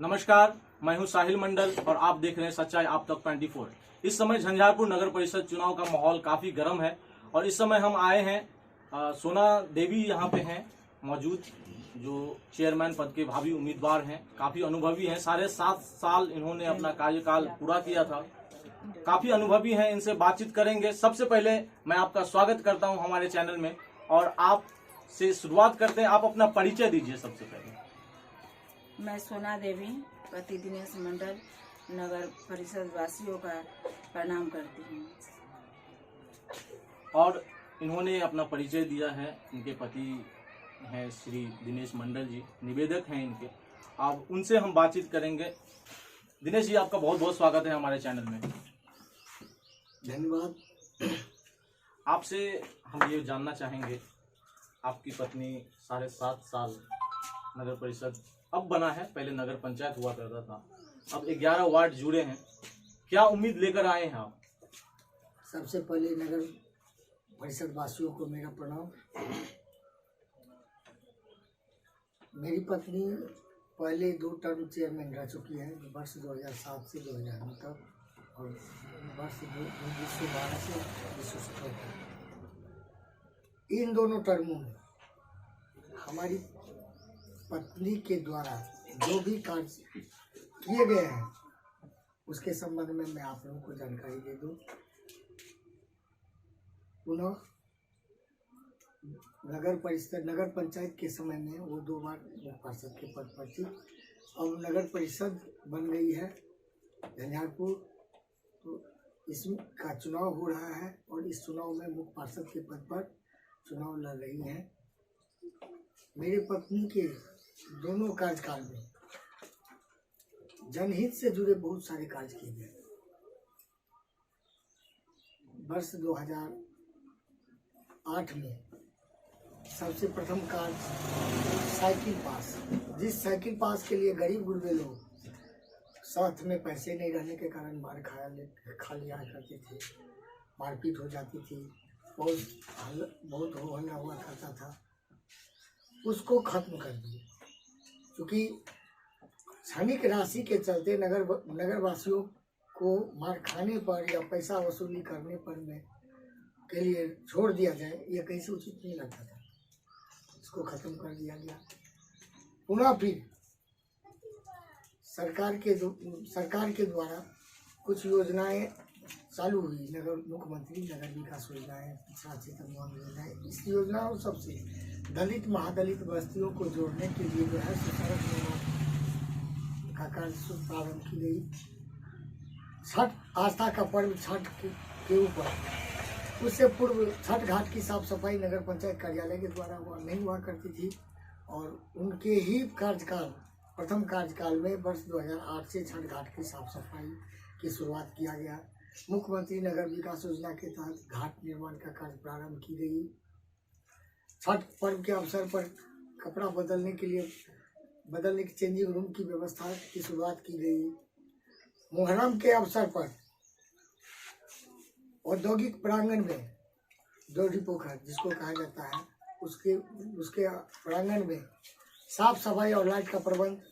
नमस्कार, मैं हूं साहिल मंडल और आप देख रहे हैं सच्चाई आप तक 24। इस समय झंझारपुर नगर परिषद चुनाव का माहौल काफी गर्म है और इस समय हम आए हैं सोना देवी यहाँ पे हैं मौजूद, जो चेयरमैन पद के भावी उम्मीदवार हैं। काफी अनुभवी हैं, 7.5 साल इन्होंने अपना कार्यकाल पूरा किया था। काफी अनुभवी हैं, इनसे बातचीत करेंगे। सबसे पहले मैं आपका स्वागत करता हूं हमारे चैनल में और आप से शुरुआत करते हैं। आप अपना परिचय दीजिए सबसे पहले। मैं सोना देवी पति दिनेश मंडल नगर परिषद वासियों का प्रणाम करती हूँ। और इन्होंने अपना परिचय दिया है। इनके पति हैं श्री दिनेश मंडल जी, निवेदक हैं इनके। अब उनसे हम बातचीत करेंगे। दिनेश जी, आपका बहुत बहुत स्वागत है हमारे चैनल में। धन्यवाद। आपसे हम ये जानना चाहेंगे, आपकी पत्नी 7.5 साल नगर परिषद अब बना है, पहले नगर पंचायत हुआ करता था, अब 11 वार्ड जुड़े हैं। क्या उम्मीद लेकर आए हैं आप? सबसे पहले नगर परिषद वासियों को मेरा प्रणाम। मेरी पत्नी पहले 2 टर्म चेयरमैन रह चुकी है, वर्ष 2007 से 2009 तक और वर्ष 2012 से 2017 तक। इन दोनों टर्मों में हमारी पत्नी के द्वारा जो भी कार्य किए गए हैं उसके संबंध में मैं आप लोगों को जानकारी दे दूं। पुनः नगर पंचायत के समय में वो 2 बार पार्षद के पद पर थी। अब नगर परिषद बन गई है झंझारपुर, तो इसका चुनाव हो रहा है और इस चुनाव में मुख्य पार्षद के पद पर चुनाव लड़ रही हैं। मेरी पत्नी के दोनों कार्यकाल में जनहित से जुड़े बहुत सारे कार्य किए गए। वर्ष 2008 में सबसे प्रथम कार्य साइकिल पास, जिस साइकिल पास के लिए गरीब गुरबे लोग साथ में पैसे नहीं रहने के कारण मार खा लिया करते थे, मारपीट हो जाती थी, बहुत हो हल्ला हुआ करता था, उसको खत्म कर दिए। क्योंकि क्षणिक राशि के चलते नगर वासियों को मार खाने पर या पैसा वसूली करने पर में के लिए छोड़ दिया जाए, यह कहीं से उचित नहीं लगता था। इसको खत्म कर दिया गया। पुनः फिर सरकार के द्वारा कुछ योजनाएं चालू हुई, मुख्यमंत्री नगर विकास योजनाएं, पिछड़ा क्षेत्र योजनाएं। इस योजनाओं सबसे दलित महादलित बस्तियों को जोड़ने के लिए जो है सड़क निर्माण का कार्य प्रारंभ की गई। छठ आस्था का पर्व छठ के ऊपर, उससे पूर्व छठ घाट की साफ सफाई नगर पंचायत कार्यालय के द्वारा नहीं हुआ करती थी और उनके ही प्रथम कार्यकाल में वर्ष 2008 से छठ घाट की साफ सफाई की शुरुआत किया गया। मुख्यमंत्री नगर विकास योजना के तहत घाट निर्माण का कार्य प्रारंभ की गई। छठ पर्व के अवसर पर कपड़ा बदलने की चेंजिंग रूम की व्यवस्था की शुरुआत की गई। मुहर्रम के अवसर पर औद्योगिक प्रांगण में जोड़ी पोखर जिसको कहा जाता है, उसके प्रांगण में साफ सफाई और लाइट का प्रबंध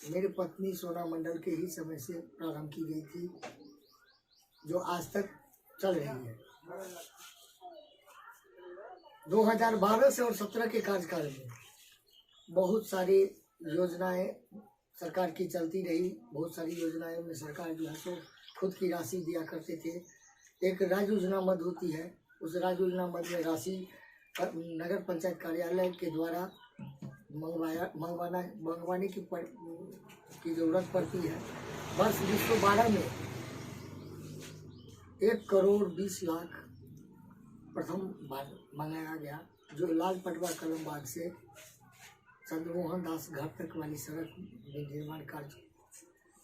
मेरी पत्नी सोना मंडल के ही समय से प्रारंभ की गई थी, जो आज तक चल रही है। 2012 से और 17 के कार्यकाल में बहुत सारी योजनाएं सरकार की चलती रही। बहुत सारी योजनाएं में सरकार जो है सो खुद की राशि दिया करते थे। एक राज्य योजना मद होती है, उस राज्य योजना मद में राशि नगर पंचायत कार्यालय के द्वारा मंगवाने की जरूरत पड़ती है। वर्ष 2012 में 1 करोड़ 20 लाख प्रथम बार मंगाया गया, जो लाल पटवा कलम बाग से चंद्रमोहन दास घर तक वाली सड़क निर्माण कार्य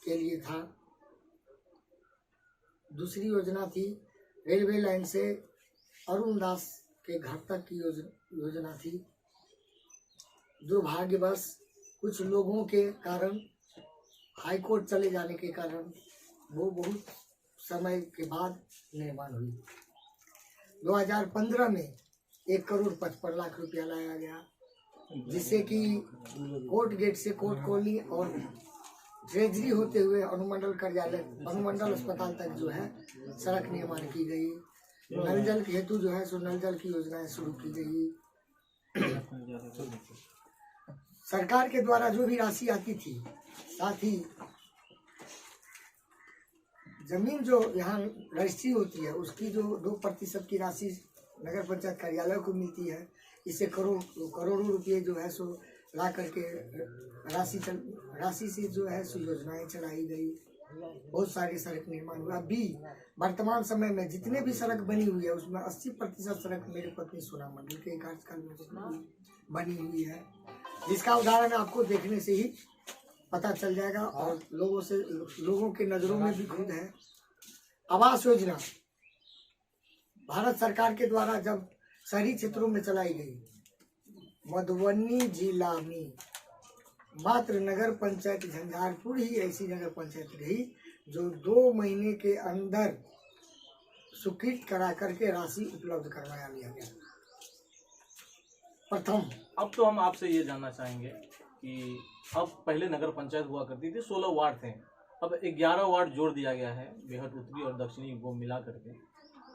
के लिए था। दूसरी योजना थी रेलवे लाइन से अरुण दास के घर तक की योजना थी। दुर्भाग्यवश कुछ लोगों के कारण, हाई कोर्ट चले जाने के कारण वो बहुत समय के बाद निर्माण हुई। 2015 में 1 करोड़ 55 लाख रुपया लाया गया, जिससे कि कोर्ट गेट से कोर्ट कॉलोनी और ट्रेजरी होते हुए अनुमंडल कार्यालय, अनुमंडल अस्पताल तक जो है सड़क निर्माण की गई। नल जल हेतु जो है सो नल जल की योजनाएं शुरू की गई। सरकार के द्वारा जो भी राशि आती थी, साथ ही जमीन जो यहाँ रजिस्ट्री होती है उसकी जो 2% की राशि नगर पंचायत कार्यालय को मिलती है। इससे करोड़ों रुपये जो है सो ला करके राशि से जो है सो योजनाएं चलाई गई। बहुत सारी सड़क निर्माण हुआ। अभी वर्तमान समय में जितने भी सड़क बनी हुई है उसमें 80% सड़क मेरे पत्नी सोना मंडल के कार्यकाल में बनी हुई है, जिसका उदाहरण आपको देखने से ही पता चल जाएगा और लोगों के नजरों में भी खुद है। आवास योजना भारत सरकार के द्वारा जब शहरी क्षेत्रों में चलाई गई, मधुबनी जिला में मात्र नगर पंचायत झंझारपुर ही ऐसी नगर पंचायत रही जो 2 महीने के अंदर स्वीकृत करा करके राशि उपलब्ध करवाया लिया गया। प्रथम। अब तो हम आपसे ये जानना चाहेंगे कि अब पहले नगर पंचायत हुआ करती थी, 16 वार्ड थे, अब 11 वार्ड जोड़ दिया गया है बेहद उत्तरी और दक्षिणी को मिला करके।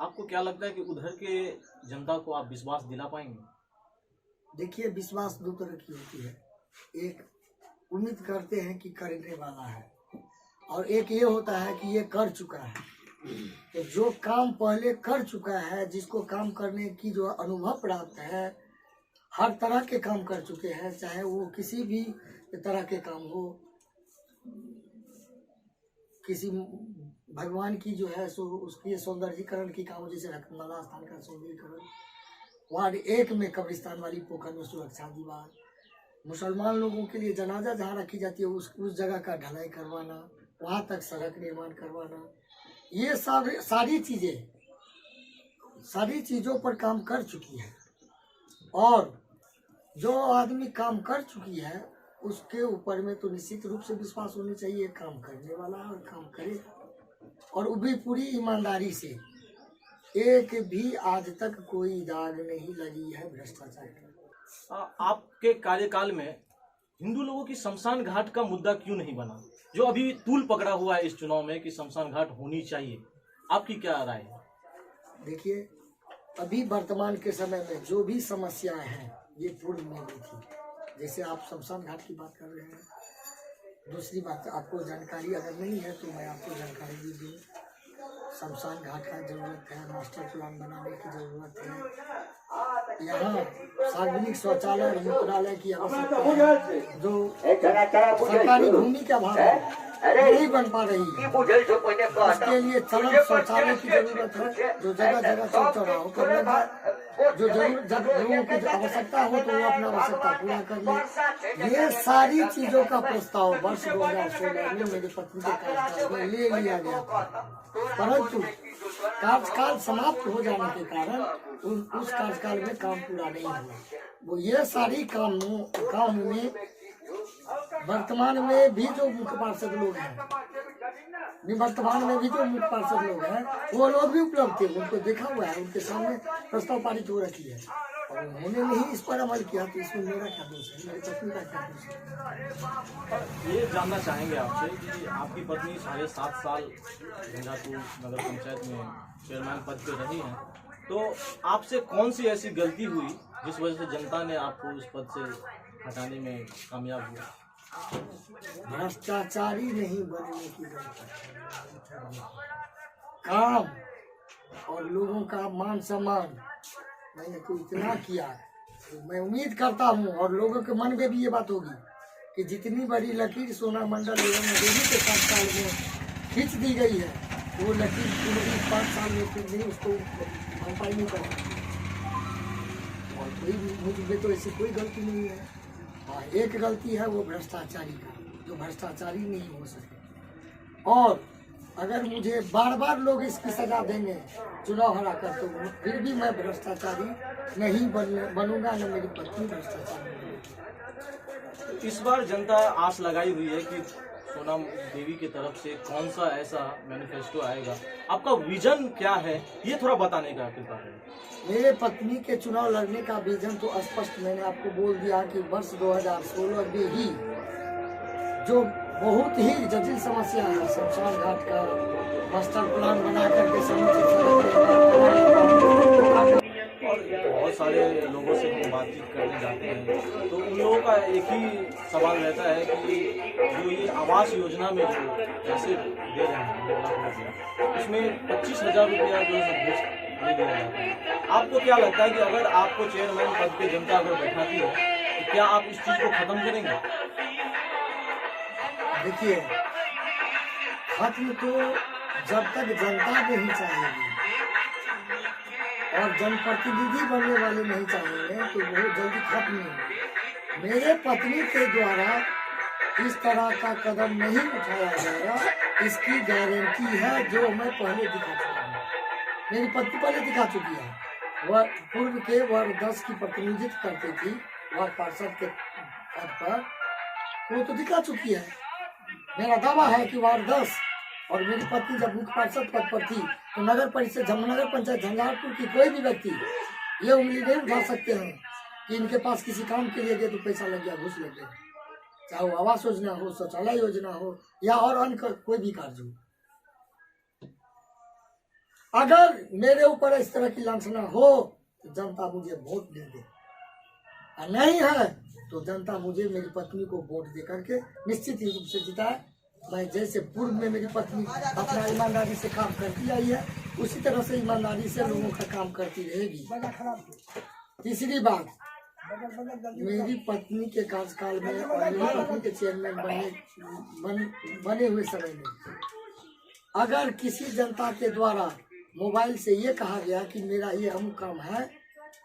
आपको क्या लगता है कि उधर के जनता को आप विश्वास दिला पाएंगे? देखिए, विश्वास 2 तरह की होती है। एक उम्मीद करते हैं कि करने वाला है, और एक ये होता है कि ये कर चुका है। तो जो काम पहले कर चुका है, जिसको काम करने की जो अनुभव प्राप्त है, हर तरह के काम कर चुके हैं, चाहे वो किसी भी तरह के काम हो, किसी भगवान की जो है सो उसकी सौंदर्यीकरण की काम, जैसे रत्नमाला स्थान का सौंदर्यीकरण, वार्ड 1 में कब्रिस्तान वाली पोखर में सुरक्षा दीवार, मुसलमान लोगों के लिए जनाजा जहाँ रखी जाती है उस जगह का ढलाई करवाना, वहाँ तक सड़क निर्माण करवाना, ये सारी चीज़ों पर काम कर चुकी है। और जो आदमी काम कर चुकी है उसके ऊपर में तो निश्चित रूप से विश्वास होनी चाहिए, काम करने वाला और काम करेगा, और वो भी पूरी ईमानदारी से। एक भी आज तक कोई दाग नहीं लगी है भ्रष्टाचार का। आपके कार्यकाल में हिंदू लोगों की शमशान घाट का मुद्दा क्यों नहीं बना, जो अभी तूल पकड़ा हुआ है इस चुनाव में कि शमशान घाट होनी चाहिए? आपकी क्या राय है? देखिए, अभी वर्तमान के समय में जो भी समस्याएं हैं ये पूर्व में भी थी। जैसे आप शमशान घाट की बात कर रहे हैं। दूसरी बात, आपको जानकारी अगर नहीं है तो मैं आपको जानकारी भी दूँ। शमशान घाट का जरूरत है, मास्टर प्लान बनाने की जरूरत है। यहाँ सार्वजनिक शौचालय और मूत्रालय की आवश्यकता है, जो सरकारी भूमि का अभाव है नहीं बन पा रही है। उसके लिए चलन शौचालय की जरूरत है, जो जगह जगह चौक चौराहों पर लगा, जो जब लोगों की आवश्यकता हो तो वो अपना आवश्यकता पूरा कर ले। ये सारी चीजों का प्रस्ताव वर्ष 2016 में मेरे पत्नी के कार्यकाल में ले लिया गया था, परंतु कार्यकाल समाप्त हो जाने के कारण उस कार्यकाल में काम पूरा नहीं हुआ। वो ये सारी काम में वर्तमान में भी जो मुख्य पार्षद लोग हैं, वो लोग भी उपलब्ध थे, उनको देखा हुआ है, उनके सामने प्रस्ताव पारित हो रखी है और उन्होंने नहीं इस पर अमल किया। तो इसमें मेरा क्या दोष है, मेरी पत्नी का क्या दोष है? ये जानना चाहेंगे आपसे कि आपकी पत्नी 7.5 साल झंझारपुर नगर पंचायत में चेयरमैन पद पे रही हैं, तो आपसे कौन सी ऐसी गलती हुई जिस वजह से जनता ने आपको उस पद से हटाने में कामयाब हुआ? भ्रष्टाचारी नहीं बनने की काम और लोगों का मान सम्मान मैंने तो इतना किया है। तो मैं उम्मीद करता हूँ और लोगों के मन में भी ये बात होगी कि जितनी बड़ी लकीर सोना मंडल एवं देवी के कार्यकाल में खींच दी गई है, वो लकीर पूरी 5 साल में फिर नहीं उसको भरपाई नहीं कर सकती। और कोई मुझे तो ऐसी कोई गलती नहीं है। हाँ, एक गलती है वो भ्रष्टाचारी का, जो भ्रष्टाचारी नहीं हो सके। और अगर मुझे बार बार लोग इसकी सजा देंगे चुनाव हरा कर, तो फिर भी मैं भ्रष्टाचारी नहीं बनूंगा, न मेरी पत्नी भ्रष्टाचारी बनेगी। इस बार जनता आस लगाई हुई है कि सोना देवी की तरफ से कौन सा ऐसा मैनिफेस्टो आएगा, आपका विजन क्या है, ये थोड़ा बताने का कृपा करें। मेरे पत्नी के चुनाव लड़ने का विजन तो स्पष्ट मैंने आपको बोल दिया कि वर्ष 2016 में ही जो बहुत ही जटिल समस्या है। शमशान घाट का मास्टर प्लान बना करके समुचित और बहुत सारे लोगों से हम बातचीत करने जाते हैं तो उन लोगों का एक ही सवाल रहता है कि जो ये आवास योजना में जो पैसे दे रहे हैं 2 लाख रुपया, उसमें 25,000 रुपया जो है घूस ले लिया जाता है। आपको क्या लगता है कि अगर आपको चेयरमैन पद पे जनता अगर बैठाती है तो क्या आप इस चीज को खत्म करेंगे? देखिए, खत्म तो जब तक जनता नहीं चाहेगी और जनप्रतिनिधि बनने वाले नहीं चाहेंगे तो बहुत जल्दी खत्म नहीं होगा। मेरे पत्नी के द्वारा इस तरह का कदम नहीं उठाया जाएगा, इसकी गारंटी है। जो मैं पहले दिखा चुका हूँ, मेरी पत्नी पहले दिखा चुकी है। वह पूर्व के वार्ड 10 की प्रतिनिधित्व करती थी, वार्ड पार्षद के पद पर, वो तो दिखा चुकी है। मेरा दावा है कि वार्ड 10 और मेरी पत्नी जब मुख्य पार्षद पद पर थी तो नगर परिषद नगर पंचायत झंझारपुर की कोई भी व्यक्ति ये उंगली नहीं उठा सकते हैं कि इनके पास किसी काम के लिए गए तो पैसा लग गया, घूस लग गया। चाहे वो आवास योजना हो, शौचालय योजना हो या और अन्य कोई भी कार्य हो। अगर मेरे ऊपर इस तरह की लांछना हो तो जनता मुझे वोट दे दे, और नहीं है तो जनता मुझे मेरी पत्नी को वोट दे करके निश्चित रूप से जिताए। मैं जैसे पूर्व में मेरी पत्नी अपना ईमानदारी से काम करती आई है, उसी तरह से ईमानदारी से लोगों का काम करती रहेगी। तीसरी बात, मेरी पत्नी के कार्यकाल में और मेरी पत्नी के चेयरमैन बने हुए समय में अगर किसी जनता के द्वारा मोबाइल से ये कहा गया कि मेरा ये अमुक काम है,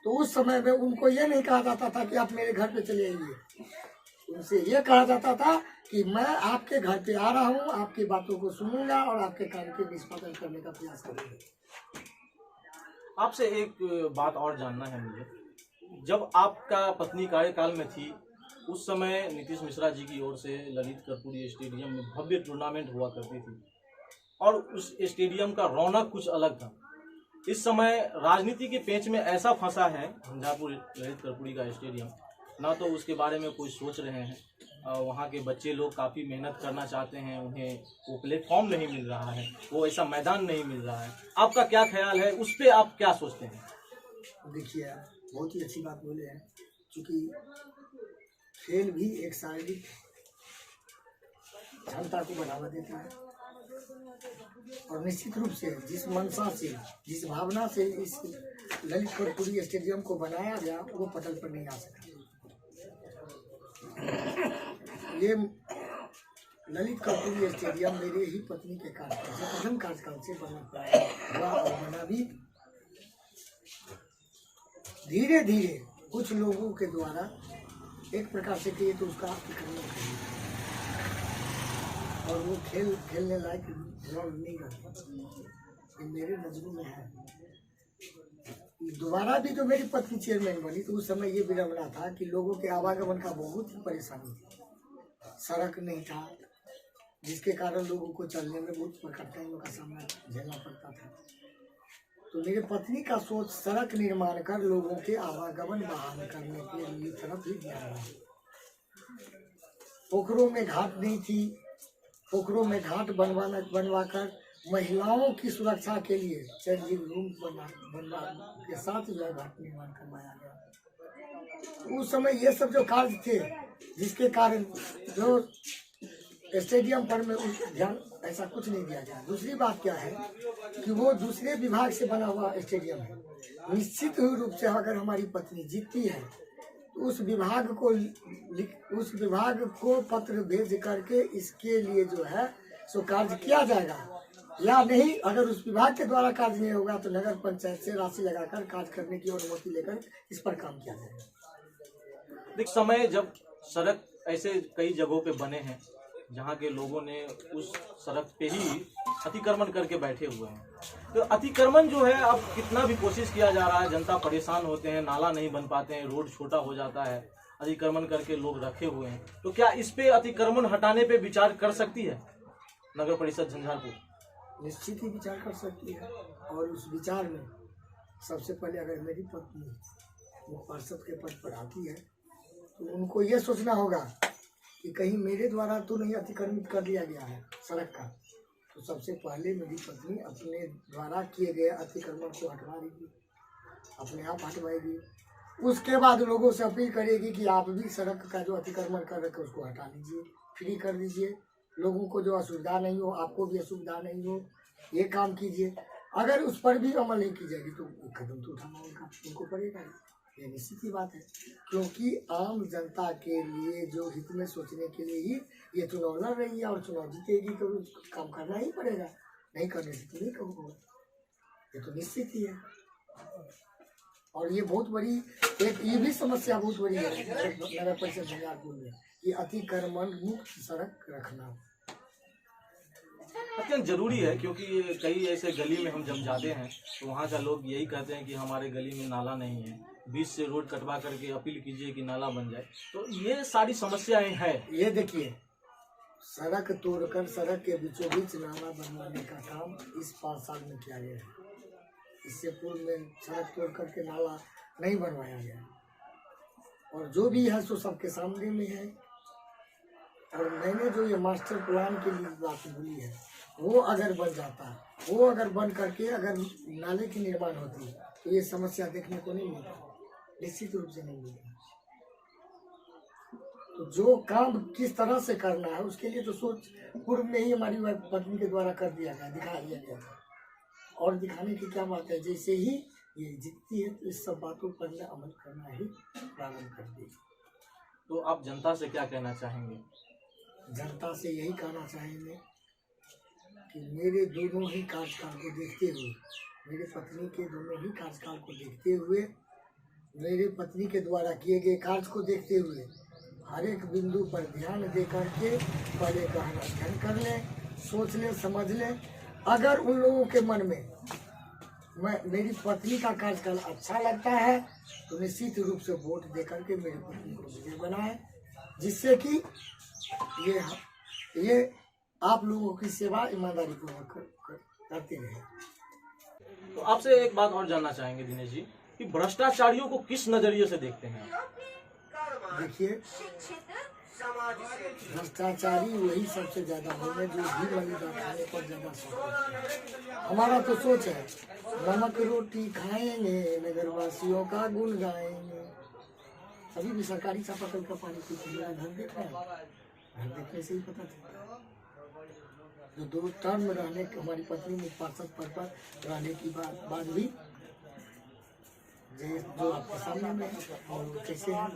तो उस समय में उनको ये नहीं कहा जाता था कि आप मेरे घर पे चले आइए। उनसे ये कहा जाता था कि मैं आपके घर पे आ रहा हूँ, आपकी बातों को सुनूंगा और आपके काम के निष्पादन करने का प्रयास करूंगा। आपसे एक बात और जानना है मुझे, जब आपका पत्नी कार्यकाल में थी उस समय नीतीश मिश्रा जी की ओर से ललित कर्पूरी स्टेडियम में भव्य टूर्नामेंट हुआ करती थी और उस स्टेडियम का रौनक कुछ अलग था। इस समय राजनीति के पेच में ऐसा फंसा है झंझारपुर ललित कर्पूरी का स्टेडियम, ना तो उसके बारे में कोई सोच रहे हैं। वहाँ के बच्चे लोग काफ़ी मेहनत करना चाहते हैं, उन्हें वो प्लेटफॉर्म नहीं मिल रहा है, वो ऐसा मैदान नहीं मिल रहा है। आपका क्या ख्याल है, उस पर आप क्या सोचते हैं? देखिए, बहुत ही अच्छी बात बोले हैं, क्योंकि खेल भी एक शारीरिक क्षमता को बढ़ावा देता है और निश्चित रूप से जिस मंशा से, जिस भावना से इस ललित कर्पूरी स्टेडियम को बनाया गया वो पटल पर नहीं आ सका। ये ललित कर्पूरी स्टेडियम मेरे ही पत्नी के कार्यकाल से, प्रथम कार्यकाल से बना और बना भी धीरे धीरे कुछ लोगों के द्वारा एक प्रकार से किए तो उसका और वो खेलने लायक ग्राउंड नहीं रहता। ये मेरे नजरों में है। दोबारा भी जो मेरी पत्नी चेयरमैन बनी तो उस समय ये विडंबना था कि लोगों के आवागमन का बहुत ही परेशानी थी। सड़क नहीं था, जिसके कारण लोगों को चलने में बहुत कठिनाइयों का सामना झेलना पड़ता था। तो मेरी पत्नी का सोच सड़क निर्माण कर लोगों के आवागमन बहाल करने के लिए तरफ ही दिया गया। पोखरों में घाट नहीं थी, पोखरों में घाट बनवाकर महिलाओं की सुरक्षा के लिए चेंजिंग रूम बनवा के साथ जो घाट निर्माण करवाया गया। उस समय ये सब जो कार्य थे जिसके कारण जो स्टेडियम पर में ध्यान ऐसा कुछ नहीं दिया गया। दूसरी बात क्या है कि वो दूसरे विभाग से बना हुआ स्टेडियम है। निश्चित रूप से अगर हमारी पत्नी जीतती है तो उस विभाग को पत्र भेज करके इसके लिए जो है सो कार्य किया जाएगा, या नहीं अगर उस विभाग के द्वारा कार्य नहीं होगा तो नगर पंचायत से राशि लगाकर कार्य करने की अनुमति लेकर इस पर काम किया जाएगा। एक समय जब सड़क ऐसे कई जगहों पे बने हैं जहाँ के लोगों ने उस सड़क पे ही अतिक्रमण करके बैठे हुए हैं, तो अतिक्रमण जो है अब कितना भी कोशिश किया जा रहा है, जनता परेशान होते हैं, नाला नहीं बन पाते हैं, रोड छोटा हो जाता है, अतिक्रमण करके लोग रखे हुए हैं। तो क्या इस पे अतिक्रमण हटाने पे विचार कर सकती है नगर परिषद झंझारपुर? निश्चित ही विचार कर सकती है, और उस विचार में सबसे पहले अगर मेरी पत्नी मुख्य पार्षद के पद पर आती है तो उनको ये सोचना होगा कि कहीं मेरे द्वारा तो नहीं अतिक्रमित कर दिया गया है सड़क का, तो सबसे पहले मेरी पत्नी अपने द्वारा किए गए अतिक्रमण को हटवा देगी, अपने आप हटवाएगी। उसके बाद लोगों से अपील करेगी कि आप भी सड़क का जो अतिक्रमण कर रखे उसको हटा लीजिए, फ्री कर दीजिए, लोगों को जो असुविधा नहीं हो, आपको भी असुविधा नहीं हो, ये काम कीजिए। अगर उस पर भी अमल नहीं की जाएगी तो कदम तो उठाना उनको पड़ेगा, ये निश्चित ही बात है। क्योंकि आम जनता के लिए जो हित में सोचने के लिए ही ये चुनाव लड़ रही है और चुनाव जीतेगी तो काम करना ही पड़ेगा, नहीं करने से तो नहीं कहूँगा, ये तो निश्चित ही है। और ये बहुत बड़ी एक ये भी समस्या बहुत बड़ी है नगर परिषद झंझारपुर में कि अतिक्रमण मुक्त सड़क रखना अत्यंत जरूरी है, क्योंकि कई ऐसे गली में हम जब जाते हैं तो वहाँ का लोग यही कहते हैं कि हमारे गली में नाला नहीं है, बीच से रोड कटवा करके अपील कीजिए कि नाला बन जाए। तो ये सारी समस्याएं हैं। ये देखिए, सड़क तोड़कर सड़क के बीचों बीच नाला बनवाने का काम इस 5 साल में किया गया है। इससे पूर्व में सड़क तोड़ करके नाला नहीं बनवाया गया, और जो भी है सो सबके सामने में है। और मैंने जो ये मास्टर प्लान के लिए बात बोली है, वो अगर बन जाता, वो अगर बन करके अगर नाले की निर्माण होती तो ये समस्या देखने को नहीं मिलता, निश्चित रूप से नहीं मिलता। तो जो काम किस तरह से करना है उसके लिए तो सोच पूर्व में ही हमारी पत्नी के द्वारा कर दिया गया, दिखा दिया गया था। और दिखाने की क्या बात है, जैसे ही ये जीतती है तो इस सब बातों पर अमल करना ही प्रारंभ कर देगी। तो आप जनता से क्या कहना चाहेंगे? जनता से यही कहना चाहेंगे कि मेरे दोनों ही कार्यकाल को देखते हुए, मेरे पत्नी के दोनों ही कार्यकाल को देखते हुए, मेरे पत्नी के द्वारा किए गए कार्य को देखते हुए हर एक बिंदु पर ध्यान दे करके पहले गहन अध्ययन कर लें, सोच लें, समझ लें। अगर उन लोगों के मन में मेरी पत्नी का कार्यकाल अच्छा लगता है तो निश्चित रूप से वोट दे करके मेरी पत्नी को विजय बनाए, जिससे कि ये आप लोगों की सेवा ईमानदारी पूर्वक करते रहे। तो आपसे एक बात और जानना चाहेंगे दिनेश जी कि भ्रष्टाचारियों को किस नजरिए से देखते हैं आप? देखिए, भ्रष्टाचारी वही सबसे ज्यादा होंगे जो घी वाली दाल खाने पर ज्यादा शौक। हमारा तो सोच है नमक रोटी खाएंगे, नगरवासियों का गुण गाएंगे। अभी भी सरकारी चापाकल का पानी पीते मेरा घर देख रहे हैं, घर देखने से ही पता चलता है। जो 2 टर्म रहने हमारी पत्नी मुख्य पार्षद पद पर रहने की बाद भी जो आपके सामने में और कैसे है,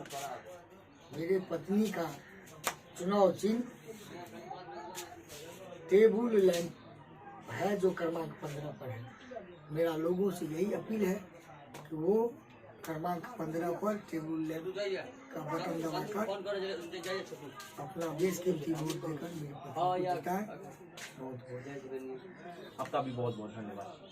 मेरे पत्नी का चुनाव चिन्ह टेबल लैंप है जो क्रमांक 15 पर है। मेरा लोगों से यही अपील है कि वो क्रमांक 15 पर टेबल लैंप का बटन दबाकर अपना बेशकीमती वोट देकर मेरे पत्नी को जिताएं। आपका भी बहुत बहुत धन्यवाद।